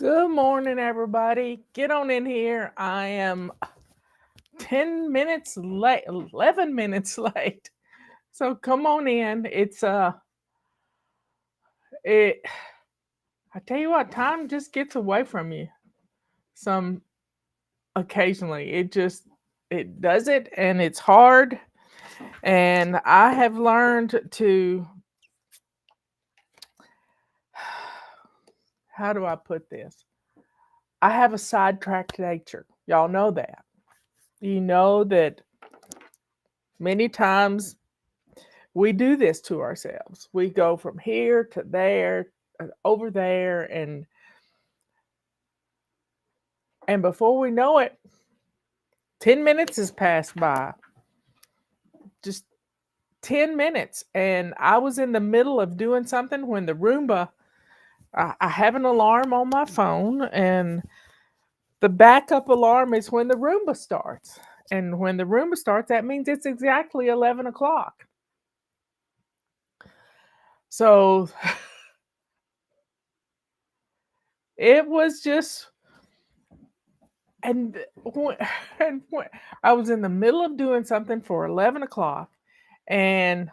Good morning, everybody. Get on in here. I am 10 minutes late, 11 minutes late. So come on in. It I tell you what, time just gets away from you some occasionally. It does it and it's hard, and I have learned to how do I put this? I have a sidetracked nature. Y'all know that. You know that many times we do this to ourselves. We go from here to there, over there, and before we know it, 10 minutes has passed by. Just 10 minutes. And I was in the middle of doing something when the Roomba, I have an alarm on my phone, and the backup alarm is when the Roomba starts. And when the Roomba starts, that means it's exactly 11 o'clock. So it was just and when, and when I was in the middle of doing something for 11 o'clock, and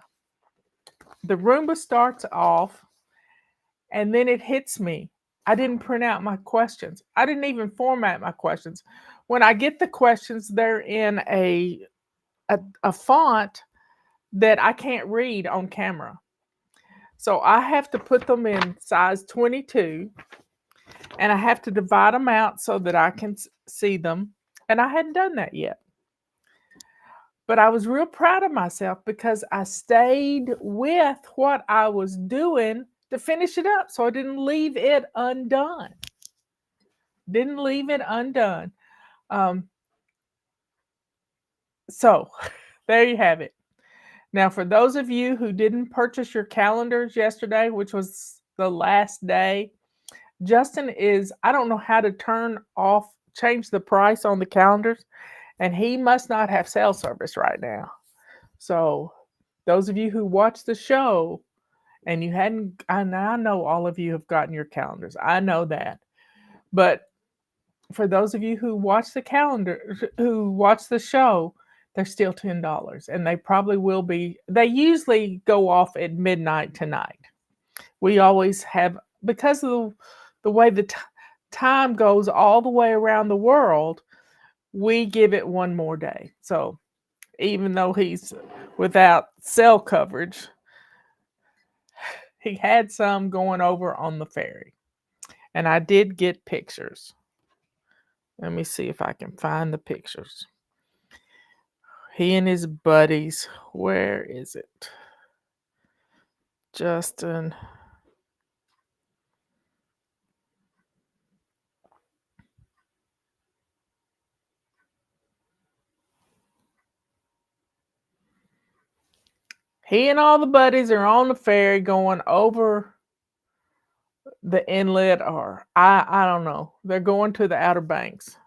the Roomba starts off, and then it hits me. I didn't print out my questions. I didn't even format my questions. When I get the questions, they're in a font that I can't read on camera. So I have to put them in size 22, and I have to divide them out so that I can see them. And I hadn't done that yet. But I was real proud of myself because I stayed with what I was doing to finish it up. So I didn't leave it undone. Didn't leave it undone. Um, so there you have it. Now, for those of you who didn't purchase your calendars yesterday, which was the last day, Justin I don't know how to change the price on the calendars, and he must not have cell service right now. So, those of you who watch the show and you hadn't, and I know all of you have gotten your calendars. I know that. But for those of you who watch the calendar, who watch the show, they're still $10. And they probably will be, they usually go off at midnight tonight. We always have, because of the way time goes all the way around the world, we give it one more day. So even though he's without cell coverage, he had some going over on the ferry. And I did get pictures. Let me see if I can find the pictures. He and his buddies. Where is it? Justin. He and all the buddies are on the ferry going over the inlet, or I don't know. They're going to the Outer Banks.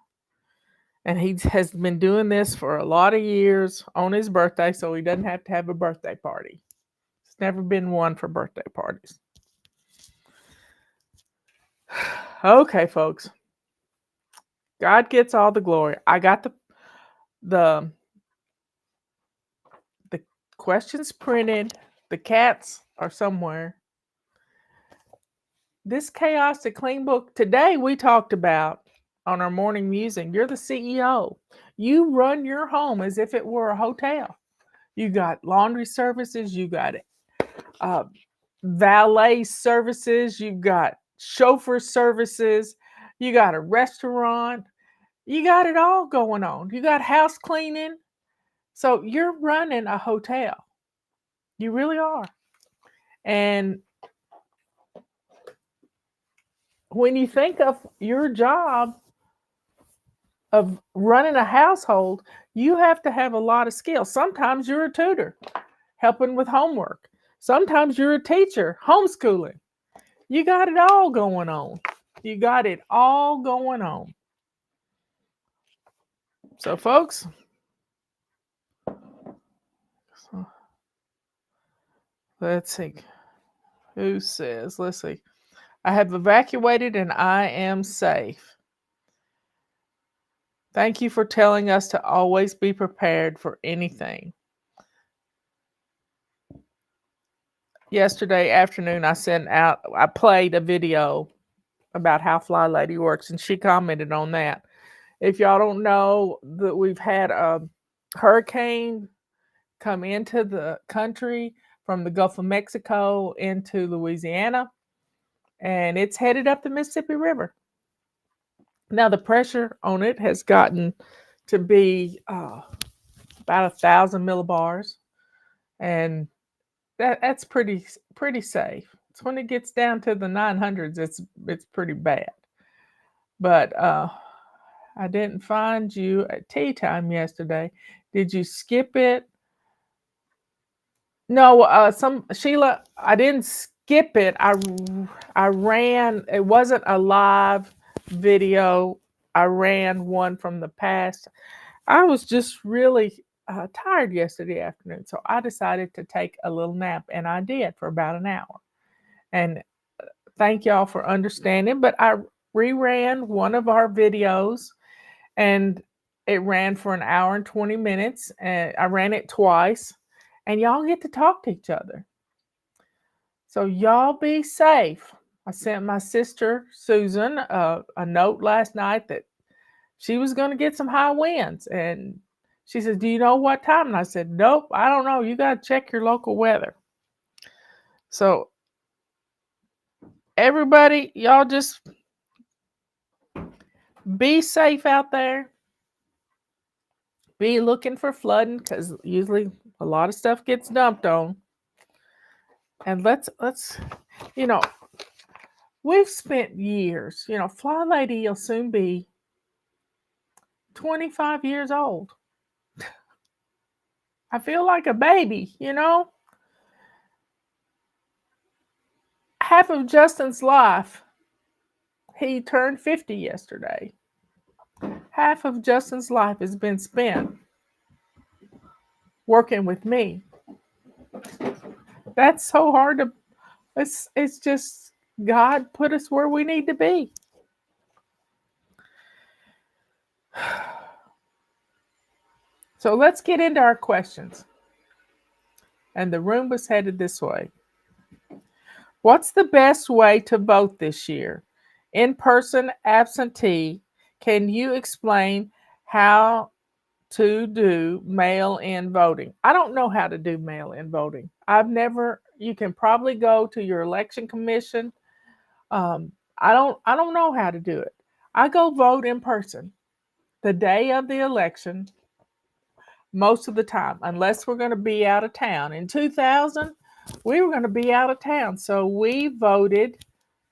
And he has been doing this for a lot of years on his birthday, so he doesn't have to have a birthday party. It's never been one for birthday parties. Okay, folks. God gets all the glory. I got the the questions printed. The cats are somewhere. This Chaos to Clean book today we talked about on our morning musing. You're the CEO. You run your home as if it were a hotel. You got laundry services, you got uh, valet services, you've got chauffeur services, you got a restaurant, you got it all going on. You got house cleaning. So you're running a hotel. You really are. And when you think of your job of running a household, you have to have a lot of skills. Sometimes you're a tutor helping with homework. Sometimes you're a teacher homeschooling. You got it all going on. You got it all going on. So, folks, let's see. Who says? Let's see. I have evacuated and I am safe. Thank you for telling us to always be prepared for anything. Yesterday afternoon, I played a video about how Fly Lady works, and she commented on that. If y'all don't know, that we've had a hurricane come into the country from the Gulf of Mexico into Louisiana, and it's headed up the Mississippi River. Now, the pressure on it has gotten to be about 1,000 millibars, and that's pretty safe. It's when it gets down to the 900s, it's pretty bad. But I didn't find you at tea time yesterday. Did you skip it? No, Sheila, I didn't skip it. I ran. It wasn't a live video. I ran one from the past. I was just really tired yesterday afternoon, so I decided to take a little nap, and I did for about an hour. And thank y'all for understanding. But I reran one of our videos, and it ran for an hour and 20 minutes, and I ran it twice, and y'all get to talk to each other. So y'all be safe. I sent my sister Susan a note last night that she was going to get some high winds, and she said, "Do you know what time?" And I said, "Nope, I don't know. You got to check your local weather." So everybody, y'all just be safe out there. Be looking for flooding, because usually a lot of stuff gets dumped on. And let's you know, we've spent years, Fly Lady will soon be 25 years old. I feel like a baby. Half of Justin's life, he turned 50 yesterday. Half of Justin's life has been spent working with me. That's so hard to, it's just God put us where we need to be. So let's get into our questions. And the room was headed this way. What's the best way to vote this year? In person, absentee? Can you explain how to do mail-in voting? I don't know how to do mail-in voting. You can probably go to your election commission. I don't know how to do it. I go vote in person the day of the election most of the time, unless we're going to be out of town. In 2000, we were going to be out of town, so we voted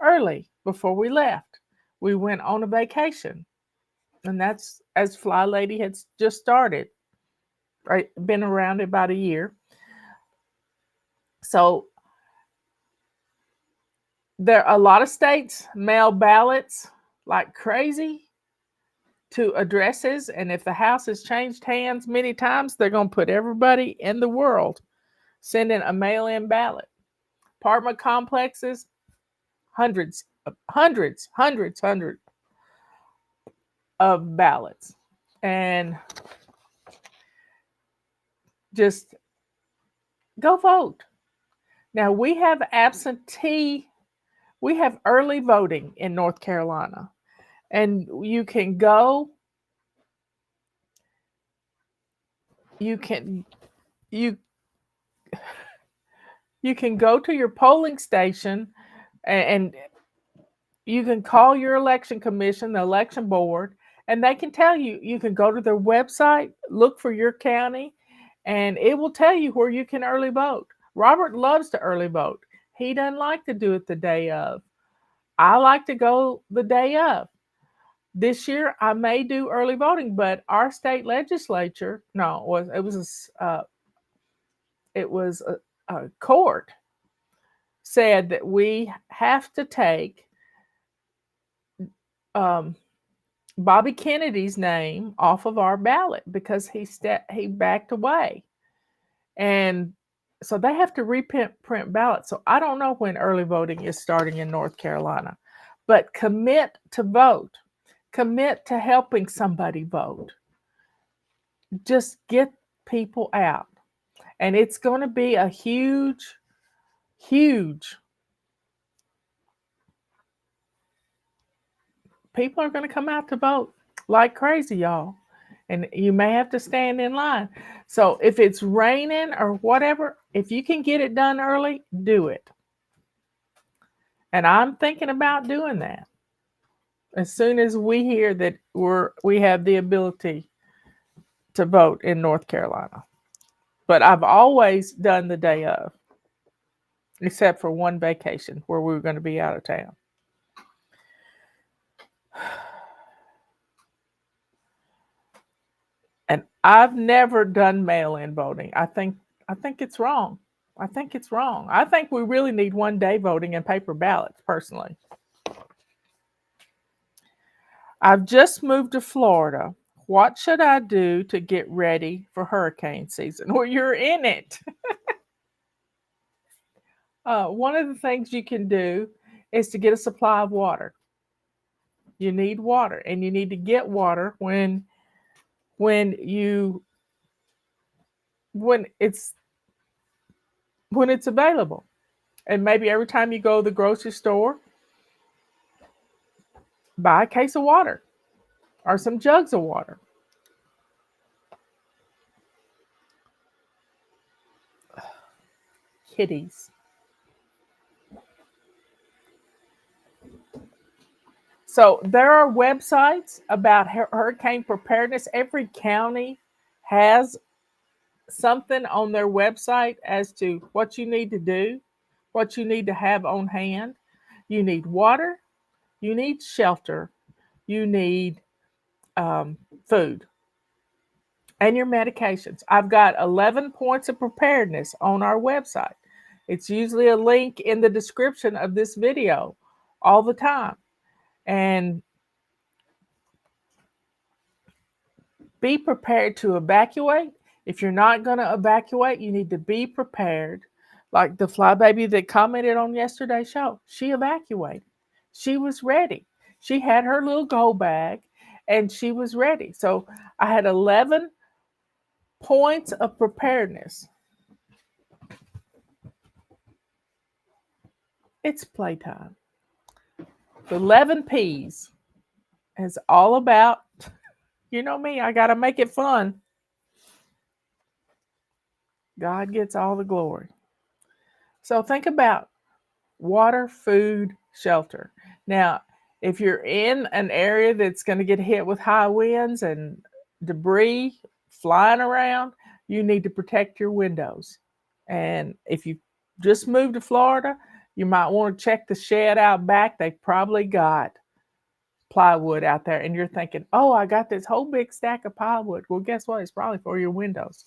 early before we left. We went on a vacation, and that's as Fly Lady had just started, right? Been around about a year. So there are a lot of states mail ballots like crazy to addresses, and if the house has changed hands many times, they're going to put everybody in the world sending a mail-in ballot. Apartment complexes, hundreds of ballots. And just go vote. Now, we have early voting in North Carolina. And you can go, you can go to your polling station, and you can call your election commission, the election board, and they can tell you. You can go to their website, look for your county, and it will tell you where you can early vote. Robert loves to early vote. He doesn't like to do it the day of. I like to go the day of. This year, I may do early voting, but our state legislature, no, it was a court said that we have to take Bobby Kennedy's name off of our ballot because he backed away, and So they have to reprint ballots. So I don't know when early voting is starting in North Carolina, but commit to vote. Commit to helping somebody vote. Just get people out. And it's going to be a huge, huge, people are going to come out to vote like crazy, y'all. And you may have to stand in line. So if it's raining or whatever, if you can get it done early, do it. And I'm thinking about doing that as soon as we hear that we have the ability to vote in North Carolina. But I've always done the day of, except for one vacation where we were going to be out of town. And I've never done mail-in voting. I think it's wrong. I think it's wrong. I think we really need one-day voting and paper ballots, personally. I've just moved to Florida. What should I do to get ready for hurricane season? Well, you're in it. One of the things you can do is to get a supply of water. You need water, and you need to get water when it's available. And maybe every time you go to the grocery store, buy a case of water or some jugs of water. Kitties. So there are websites about hurricane preparedness. Every county has something on their website as to what you need to do, what you need to have on hand. You need water, you need shelter, you need food, and your medications. I've got 11 points of preparedness on our website. It's usually a link in the description of this video all the time. And be prepared to evacuate. If you're not going to evacuate, you need to be prepared. Like the flybaby that commented on yesterday's show, she evacuated. She was ready. She had her little go bag and she was ready. So I had 11 points of preparedness. It's playtime. The 11 P's is all about, you know me, I got to make it fun. God gets all the glory. So think about water, food, shelter. Now, if you're in an area that's going to get hit with high winds and debris flying around, you need to protect your windows. And if you just moved to Florida, you might want to check the shed out back. They probably got plywood out there, and you're thinking, oh, I got this whole big stack of plywood. Well, guess what? It's probably for your windows.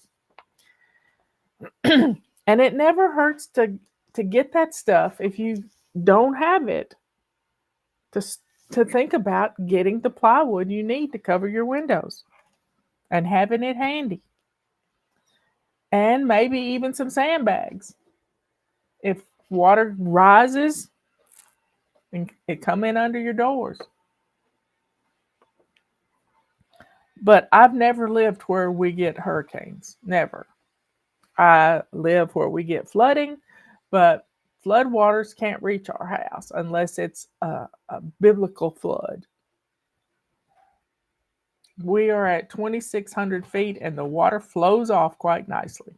And it never hurts to get that stuff if you don't have it, to think about getting the plywood you need to cover your windows and having it handy. And maybe even some sandbags. If water rises, it come in under your doors. But I've never lived where we get hurricanes. Never. I live where we get flooding, but floodwaters can't reach our house unless it's a biblical flood. We are at 2,600 feet and the water flows off quite nicely.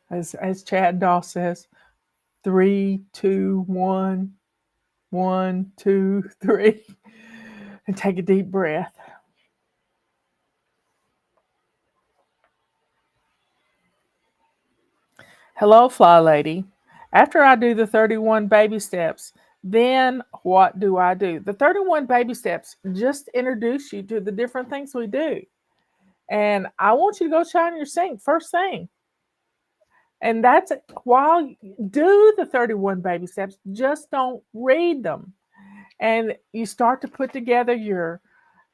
As Chad Doss says, 3, 2, 1, 1, 2, 3, and take a deep breath. Hello, Fly Lady. After I do the 31 baby steps, then what do I do? The 31 baby steps just introduce you to the different things we do. And I want you to go shine your sink first thing. And that's while you do the 31 baby steps, just don't read them. And you start to put together your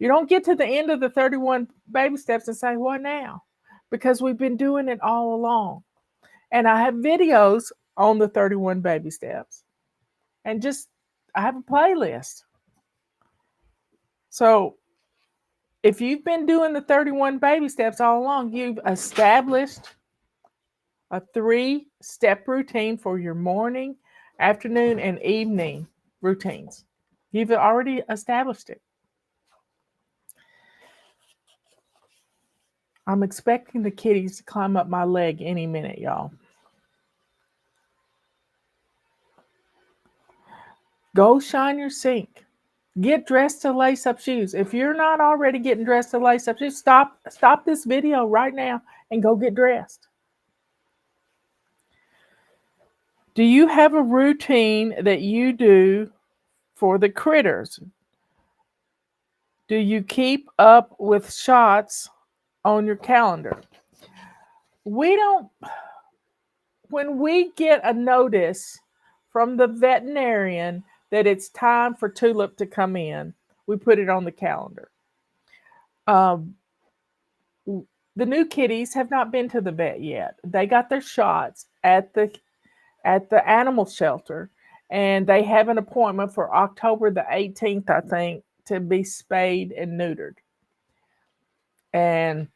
You don't get to the end of the 31 baby steps and say, what now? Because we've been doing it all along. And I have videos on the 31 baby steps. And just, I have a playlist. So if you've been doing the 31 baby steps all along, you've established a 3-step routine for your morning, afternoon, and evening routines. You've already established it. I'm expecting the kitties to climb up my leg any minute, y'all. Go shine your sink. Get dressed to lace up shoes. If you're not already getting dressed to lace up shoes, stop this video right now and go get dressed. Do you have a routine that you do for the critters? Do you keep up with shots on your calendar? We don't. When we get a notice from the veterinarian that it's time for Tulip to come in, we put it on the calendar. The new kitties have not been to the vet yet. They got their shots at the animal shelter, and they have an appointment for October the 18th, I think, to be spayed and neutered. And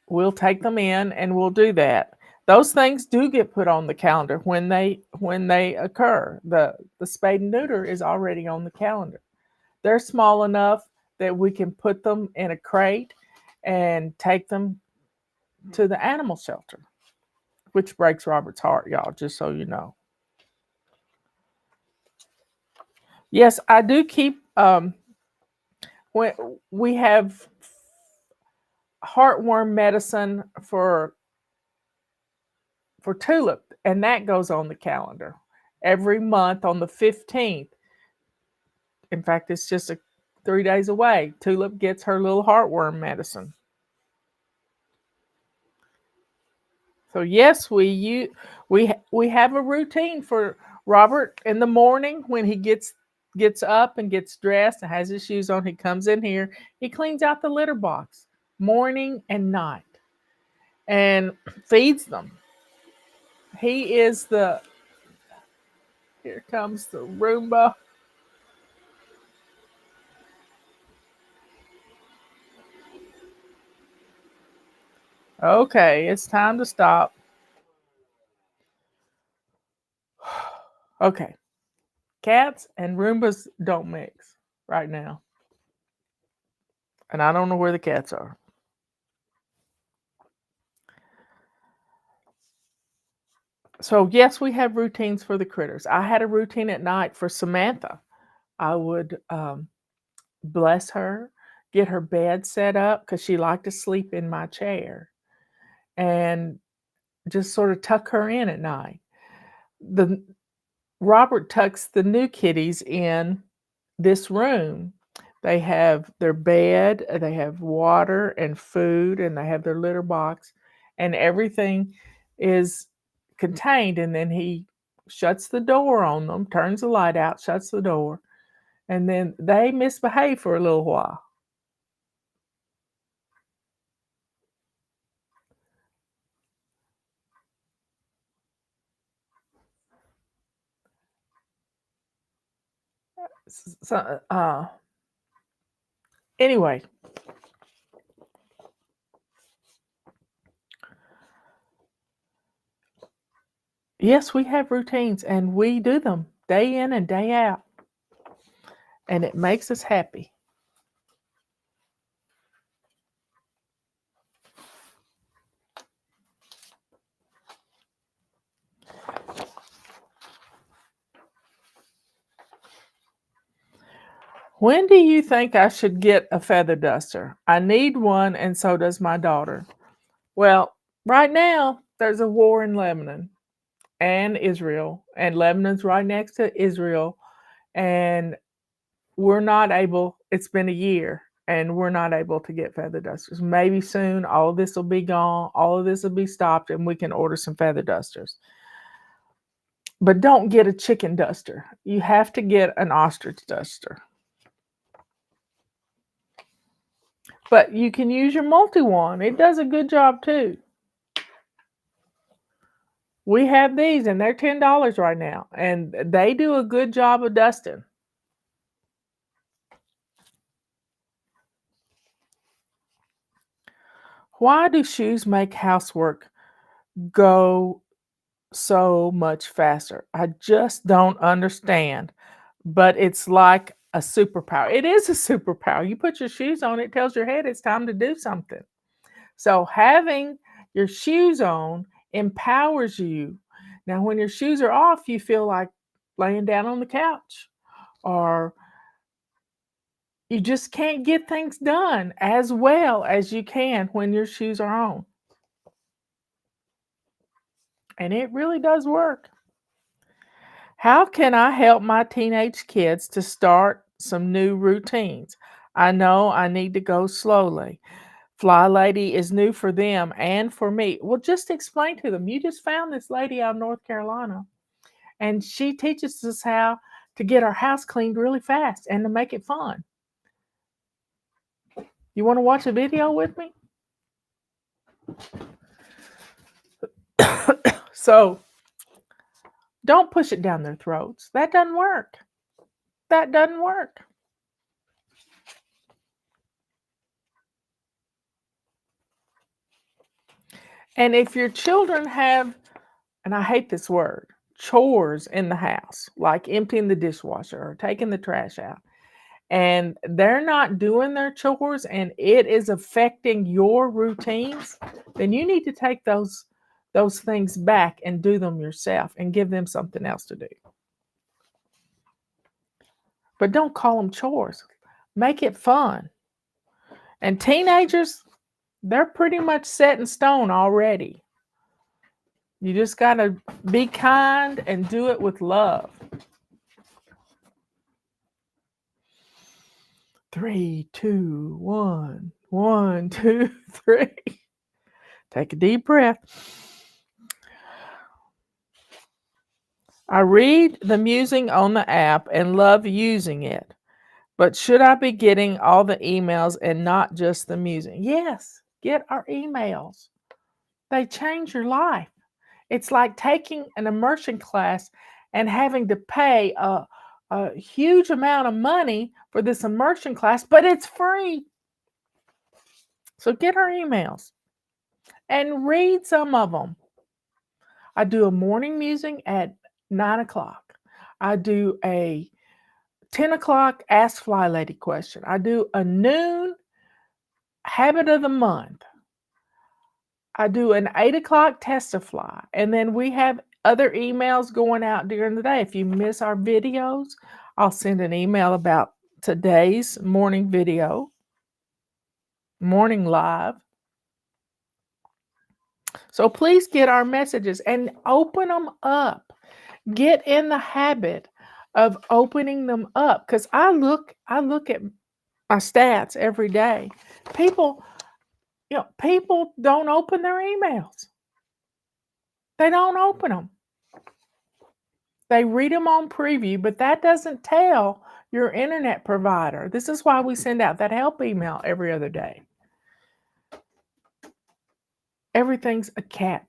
we'll take them in and we'll do that. Those things do get put on the calendar when they occur. The spade and neuter is already on the calendar. They're small enough that we can put them in a crate and take them to the animal shelter, which breaks Robert's heart, y'all, just so you know. Yes, I do keep when we have heartworm medicine for Tulip, and that goes on the calendar every month on the 15th. In fact, it's just 3 days away. Tulip gets her little heartworm medicine. So yes, we have a routine for Robert in the morning when he gets up and gets dressed and has his shoes on. He comes in here. He cleans out the litter box morning and night and feeds them. He is the. Here comes the Roomba. Okay, it's time to stop. Okay. Cats and Roombas don't mix right now. And I don't know where the cats are. So, yes, we have routines for the critters. I had a routine at night for Samantha. I would bless her, get her bed set up because she liked to sleep in my chair, and just sort of tuck her in at night. Robert tucks the new kitties in this room. They have their bed, they have water and food, and they have their litter box, and everything is contained. And then he shuts the door on them, turns the light out, shuts the door, and then they misbehave for a little while. So, anyway, yes, we have routines and we do them day in and day out, and it makes us happy. When do you think I should get a feather duster? I need one, and so does my daughter. Well, right now, there's a war in Lebanon and Israel, and Lebanon's right next to Israel, and we're not able, it's been a year, and we're not able to get feather dusters. Maybe soon all of this will be gone, all of this will be stopped, and we can order some feather dusters. But don't get a chicken duster. You have to get an ostrich duster. But you can use your multi-wand. It does a good job too. We have these and they're $10 right now. And they do a good job of dusting. Why do shoes make housework go so much faster? I just don't understand. But it's like a superpower. It is a superpower. You put your shoes on, it tells your head it's time to do something. So having your shoes on empowers you. Now, when your shoes are off, you feel like laying down on the couch, or you just can't get things done as well as you can when your shoes are on. And it really does work. How can I help my teenage kids to start some new routines? I know I need to go slowly. Fly Lady is new for them and for me. Well, just explain to them. You just found this lady out of North Carolina, and she teaches us how to get our house cleaned really fast and to make it fun. You want to watch a video with me? So don't push it down their throats. That doesn't work. That doesn't work. And if your children have, and I hate this word, chores in the house, like emptying the dishwasher or taking the trash out, and they're not doing their chores and it is affecting your routines, then you need to take those things back and do them yourself and give them something else to do. But don't call them chores. Make it fun. And teenagers, they're pretty much set in stone already. You just got to be kind and do it with love. 3, 2, 1. 1, 2, 3. Take a deep breath. I read the musing on the app and love using it. But should I be getting all the emails and not just the musing? Yes, get our emails. They change your life. It's like taking an immersion class and having to pay a huge amount of money for this immersion class, but it's free. So get our emails and read some of them. I do a morning musing at 9 o'clock. I do a 10 o'clock Ask Fly Lady question. I do a noon habit of the month. I do an 8 o'clock Testify. And then we have other emails going out during the day. If you miss our videos, I'll send an email about today's morning video, morning live. So please get our messages and open them up. Get in the habit of opening them up, because I look at my stats every day. People don't open their emails. They don't open them. They read them on preview, but that doesn't tell your internet provider. This is why we send out that help email every other day. Everything's a cat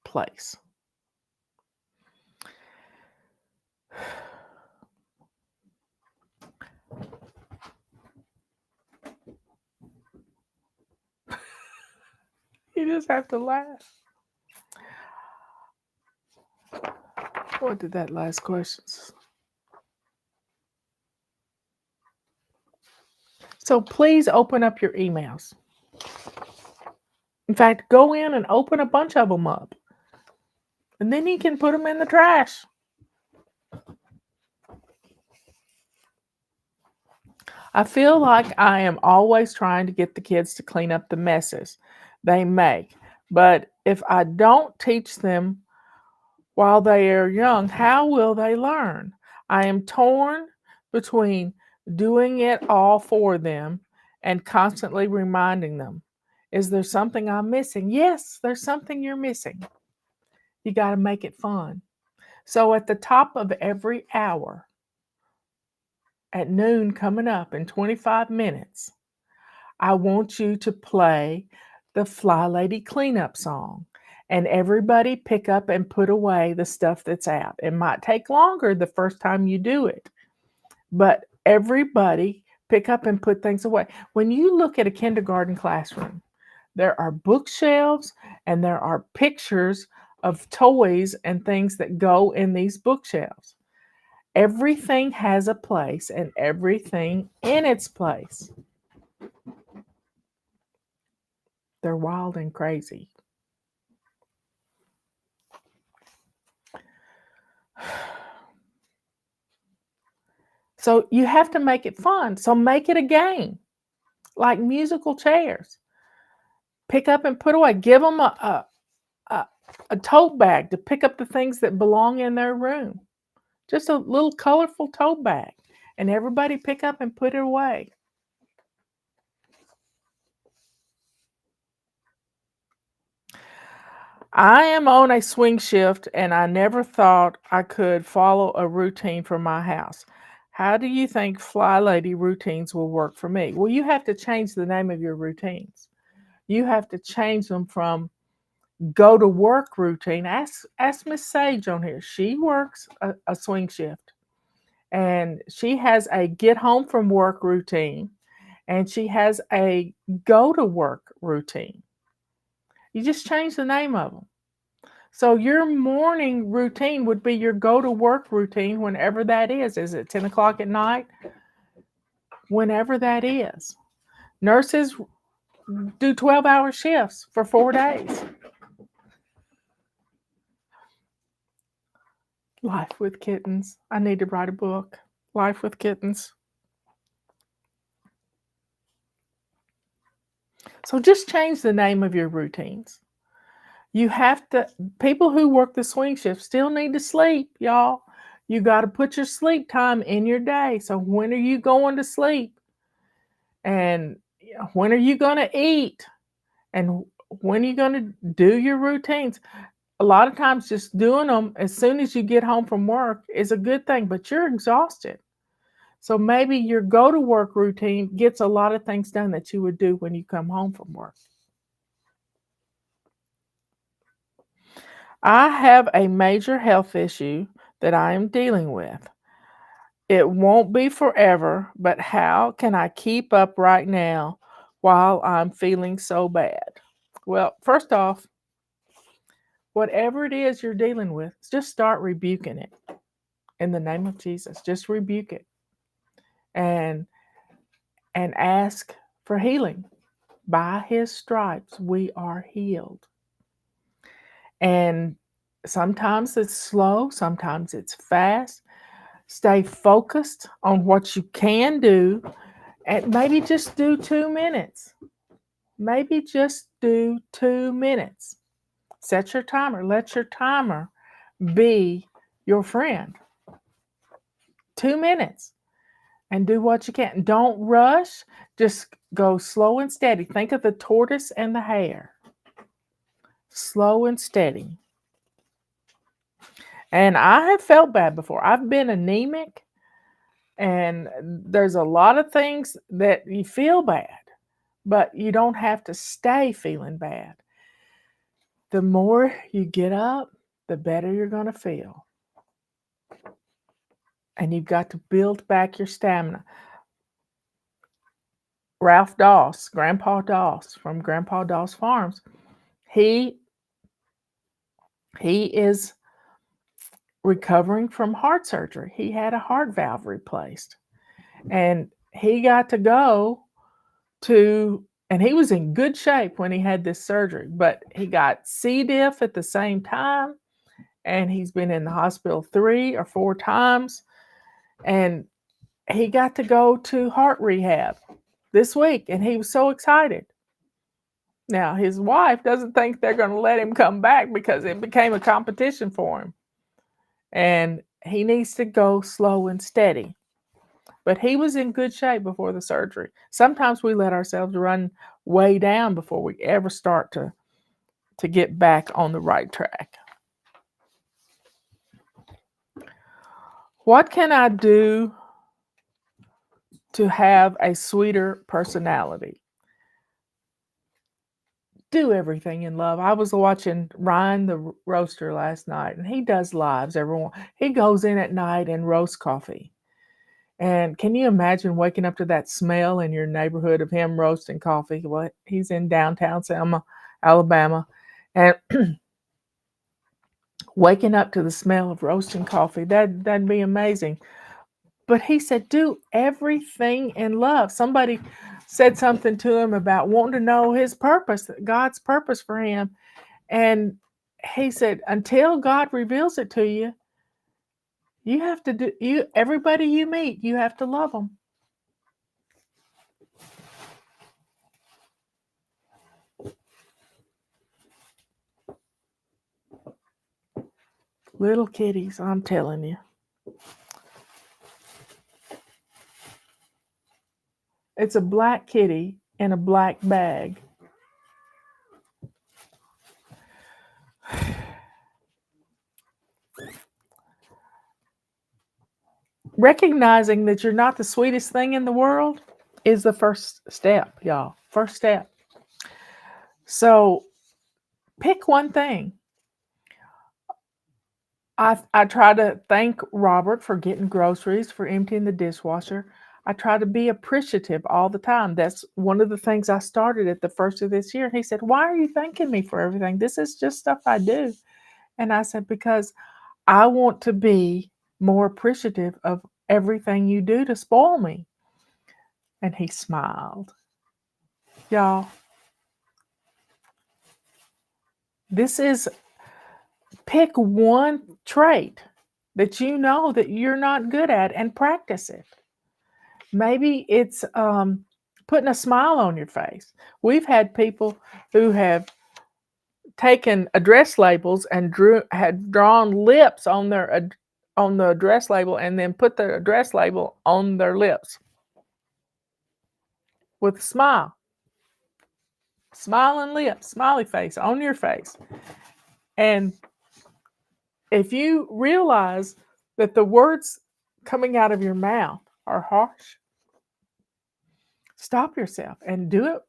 place. You just have to laugh. What did that last question? So please open up your emails. In fact, go in and open a bunch of them up. And then you can put them in the trash. I feel like I am always trying to get the kids to clean up the messes they make. But if I don't teach them while they are young, how will they learn? I am torn between doing it all for them and constantly reminding them. Is there something I'm missing? Yes, there's something you're missing. You got to make it fun. So at the top of every hour, at noon coming up in 25 minutes, I want you to play the Fly Lady cleanup song. And everybody pick up and put away the stuff that's out. It might take longer the first time you do it, but everybody pick up and put things away. When you look at a kindergarten classroom, there are bookshelves and there are pictures of toys and things that go in these bookshelves. Everything has a place and everything in its place. They're wild and crazy. So you have to make it fun. So make it a game, like musical chairs. Pick up and put away. Give them a tote bag to pick up the things that belong in their room. Just a little colorful tote bag. And everybody pick up and put it away. I am on a swing shift and I never thought I could follow a routine for my house. How do you think Fly Lady routines will work for me? Well, you have to change the name of your routines. You have to change them from go to work routine. Ask Miss Sage on here. She works a swing shift and she has a get home from work routine and she has a go to work routine. You just change the name of them. So your morning routine would be your go to work routine whenever that is. Is it 10 o'clock at night? Whenever that is. Nurses do 12-hour shifts for 4 days. Life with Kittens. I need to write a book. Life with Kittens. So just change the name of your routines. You have to, people who work the swing shift still need to sleep, y'all. You got to put your sleep time in your day. So when are you going to sleep? And when are you going to eat? And when are you going to do your routines? A lot of times just doing them as soon as you get home from work is a good thing, but you're exhausted. So maybe your go to work routine gets a lot of things done that you would do when you come home from work. I have a major health issue that I am dealing with. It won't be forever, but how can I keep up right now while I'm feeling so bad? Well, first off, whatever it is you're dealing with, just start rebuking it in the name of Jesus. Just rebuke it and ask for healing. By his stripes, we are healed. And sometimes it's slow, sometimes it's fast. Stay focused on what you can do and maybe just do 2 minutes. Maybe just do 2 minutes. Set your timer. Let your timer be your friend. 2 minutes and do what you can. Don't rush. Just go slow and steady. Think of the tortoise and the hare. Slow and steady. And I have felt bad before. I've been anemic, and there's a lot of things that you feel bad, but you don't have to stay feeling bad. The more you get up, the better you're going to feel. And you've got to build back your stamina. Ralph Doss, Grandpa Doss from Grandpa Doss Farms, he is recovering from heart surgery. He had a heart valve replaced. And he got to go to, and he was in good shape when he had this surgery, but he got C. diff at the same time. And he's been in the hospital 3 or 4 times. And he got to go to heart rehab this week. And he was so excited. Now, his wife doesn't think they're going to let him come back because it became a competition for him. And he needs to go slow and steady. But he was in good shape before the surgery. Sometimes we let ourselves run way down before we ever start to get back on the right track. What can I do to have a sweeter personality. Do everything in love. I was watching Ryan the Roaster last night, and he does lives. Everyone, he goes in at night and roasts coffee. And can you imagine waking up to that smell in your neighborhood of him roasting coffee? What, he's in downtown Selma, Alabama, and waking up to the smell of roasting coffee, that'd be amazing. But he said, do everything in love. Somebody said something to him about wanting to know his purpose, God's purpose for him. And he said, until God reveals it to you, you have to do everybody you meet, you have to love them. Little kitties, I'm telling you. It's a black kitty in a black bag. Recognizing that you're not the sweetest thing in the world is the first step, y'all. First step. So pick one thing. I try to thank Robert for getting groceries, for emptying the dishwasher. I try to be appreciative all the time. That's one of the things I started at the first of this year. He said, why are you thanking me for everything? This is just stuff I do. And I said, because I want to be more appreciative of everything you do to spoil me. And he smiled. Y'all, this is, pick one trait that you know that you're not good at and practice it. Maybe it's putting a smile on your face. We've had people who have taken address labels and had drawn lips on their on the address label and then put the address label on their lips with a smile. Smiling lips, smiley face on your face. And if you realize that the words coming out of your mouth are harsh, stop yourself and do it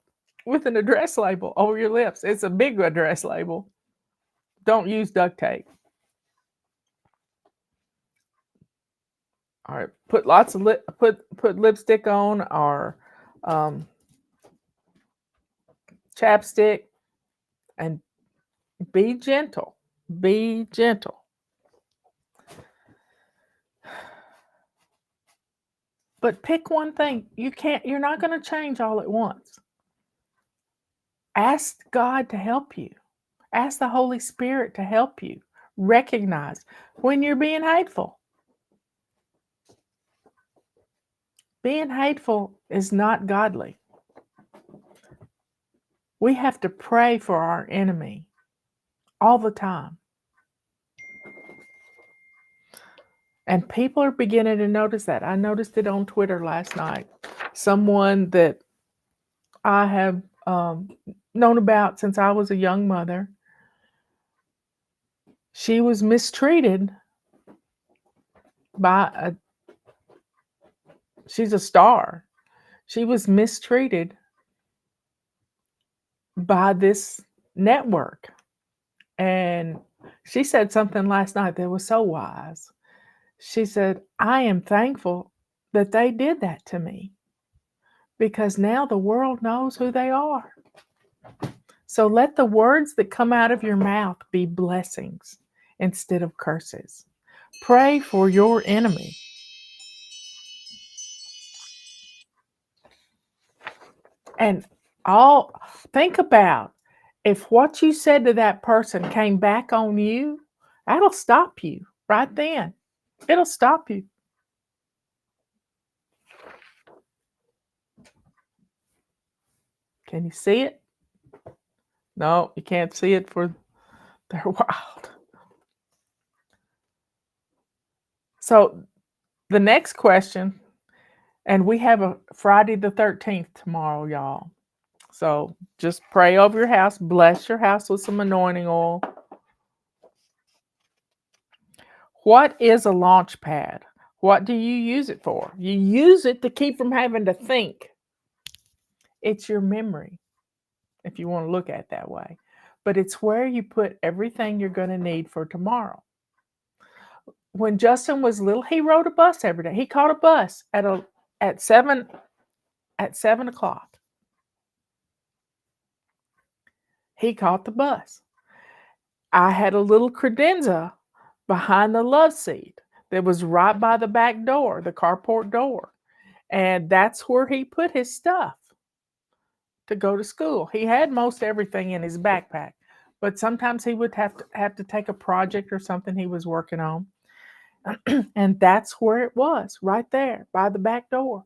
with an address label over your lips. It's a big address label. Don't use duct tape. All right, put lots of put lipstick on, or chapstick, and be gentle. Be gentle. But pick one thing. You're not going to change all at once. Ask God to help you. Ask the Holy Spirit to help you recognize when you're being hateful. Being hateful is not godly. We have to pray for our enemy all the time. And people are beginning to notice that. I noticed it on Twitter last night. Someone that I have known about since I was a young mother, she was mistreated by she's a star. She was mistreated by this network. And she said something last night that was so wise. She said, I am thankful that they did that to me, because now the world knows who they are. So let the words that come out of your mouth be blessings instead of curses. Pray for your enemy. And think about, if what you said to that person came back on you, that'll stop you right then. It'll stop you. Can you see it? No, you can't see it, for they're wild. So the next question, and we have a Friday the 13th tomorrow, y'all. So just pray over your house. Bless your house with some anointing oil. What is a launch pad? What do you use it for? You use it to keep from having to think. It's your memory, if you want to look at it that way. But it's where you put everything you're going to need for tomorrow. When Justin was little, he rode a bus every day. He caught a bus at 7 o'clock. He caught the bus. I had a little credenza behind the love seat that was right by the back door, the carport door. And that's where he put his stuff to go to school. He had most everything in his backpack, but sometimes he would have to take a project or something he was working on. And that's where it was, right there by the back door.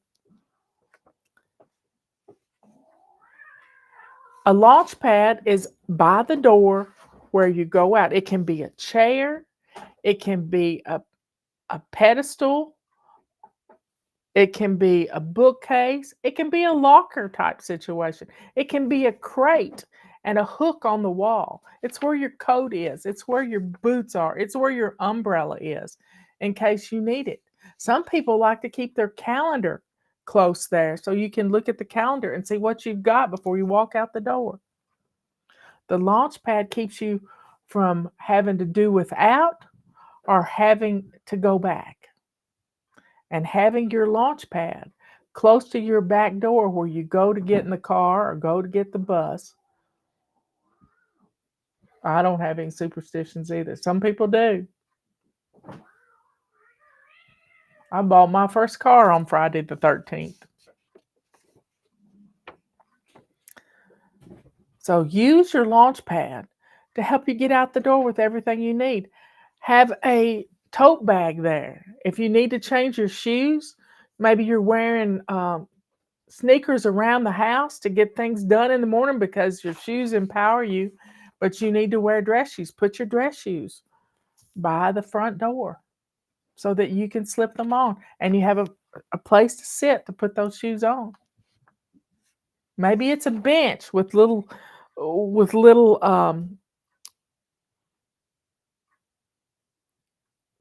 A launch pad is by the door where you go out. It can be a chair, it can be a pedestal, it can be a bookcase, it can be a locker type situation, it can be a crate and a hook on the wall. It's where your coat is, it's where your boots are, it's where your umbrella is in case you need it. Some people like to keep their calendar close there so you can look at the calendar and see what you've got before you walk out the door. The launch pad keeps you from having to do without or having to go back. And having your launch pad close to your back door where you go to get in the car or go to get the bus. I don't have any superstitions either. Some people do. I bought my first car on Friday the 13th. So use your launch pad to help you get out the door with everything you need. Have a tote bag there. If you need to change your shoes, maybe you're wearing sneakers around the house to get things done in the morning because your shoes empower you, but you need to wear dress shoes. Put your dress shoes by the front door so that you can slip them on and you have a place to sit to put those shoes on. Maybe it's a bench with little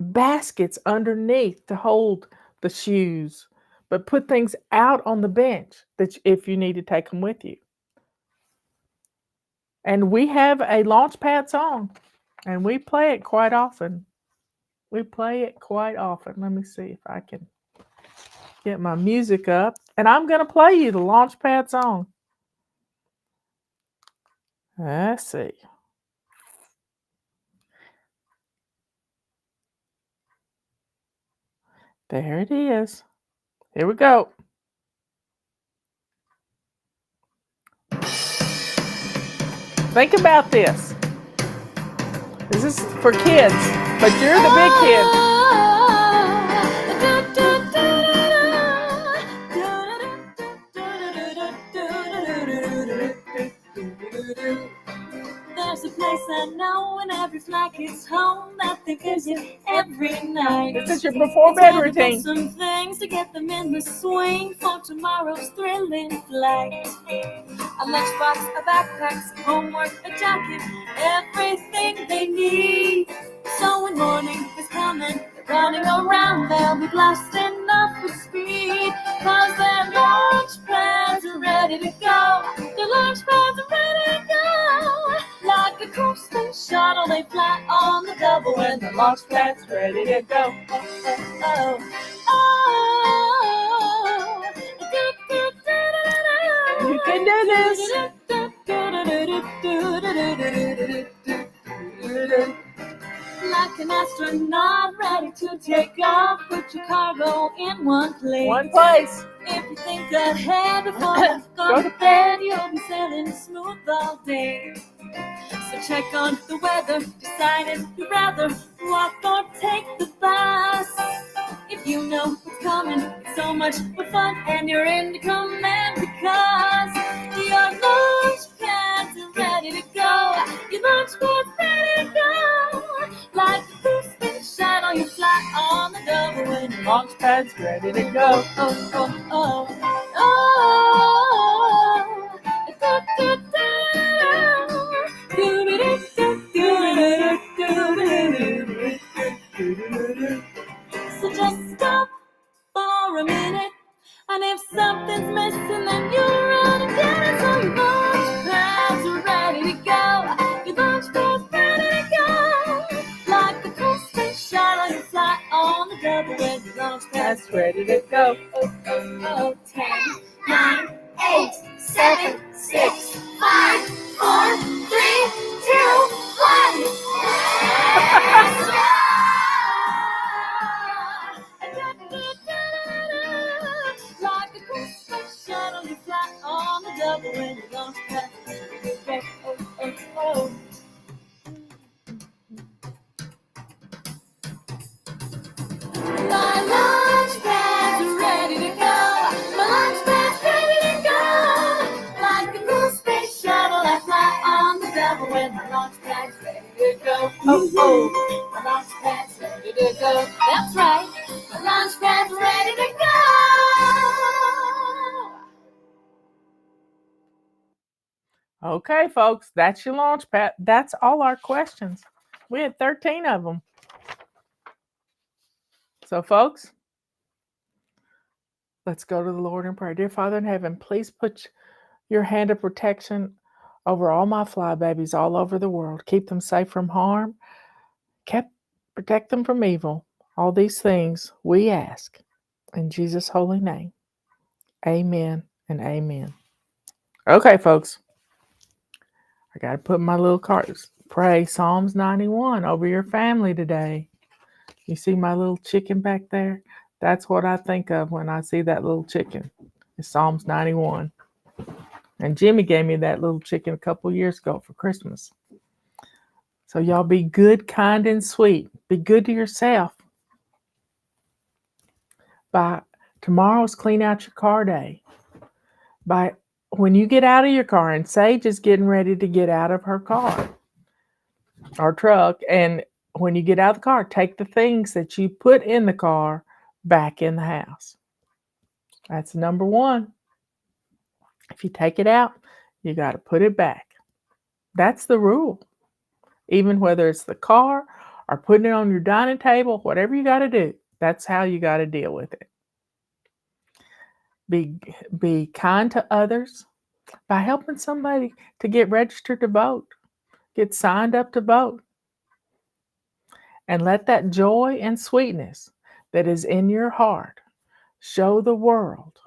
baskets underneath to hold the shoes, but put things out on the bench that if you need to take them with you. And we have a Launchpad song, and we play it quite often. Let me see if I can get my music up. And I'm going to play you the Launchpad song. Let's see. There it is. Here we go. Think about this. This is for kids, but you're the big kid. There's a place I know when every flight gets home that they visit every night. This is your before bed routine. Some things to get them in the swing for tomorrow's thrilling flight. A lunchbox, a backpack, some homework, a jacket, everything they need. So when morning is coming, they're running around, they'll be blasting off with speed. Cause their launch pads are ready to go. Their launch pads are ready to go. Like a cruise space shuttle, they fly on the double when the launch pad's ready to go. Oh, oh, oh. You can do this. Like an astronaut ready to take off, put your cargo in one place. One place. If you think ahead before you go to bed, you'll be sailing smooth all day. So check on the weather, decide if you'd rather walk or take the bus. If you know what's coming, it's so much more fun, and you're in command because your launch pads are ready to go. Your launch pads ready to go. Like a cruise space shuttle, you fly on the double when your launch pad's ready to go. Oh, oh, oh, oh, da, da, da. So just stop pads ready to go. 10, 9, 8, 7, 6, 5, 4, 3, 2, 1. Like a Christmas shuttle, you fly on the double when you launch pad. Oh. My launch pad's ready to go. My launch pad's ready to go. Like a cool space shuttle, I fly on the double when my launch pad's ready to go. Oh. My launch pad's ready to go. That's right. My launch pad's ready to go. Okay, folks, that's your launch pad. That's all our questions. We had 13 of them. So, folks, let's go to the Lord in prayer. Dear Father in heaven, please put your hand of protection over all my fly babies all over the world. Keep them safe from harm. Protect them from evil. All these things we ask in Jesus' holy name. Amen and amen. Okay, folks. I got to put my little cards. Pray Psalms 91 over your family today. You see my little chicken back there? That's what I think of when I see that little chicken. It's Psalms 91. And Jimmy gave me that little chicken a couple years ago for Christmas. So y'all be good, kind, and sweet. Be good to yourself. Tomorrow's clean out your car day. When you get out of your car, and Sage is getting ready to get out of her car or truck, and when you get out of the car, take the things that you put in the car back in the house. That's number one. If you take it out, you got to put it back. That's the rule. Even whether it's the car or putting it on your dining table, whatever you got to do, that's how you got to deal with it. Be kind to others by helping somebody to get registered to vote, get signed up to vote. And let that joy and sweetness that is in your heart show the world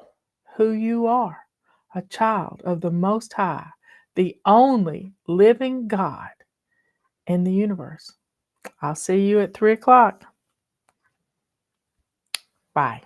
who you are, a child of the Most High, the only living God in the universe. I'll see you at 3 o'clock. Bye.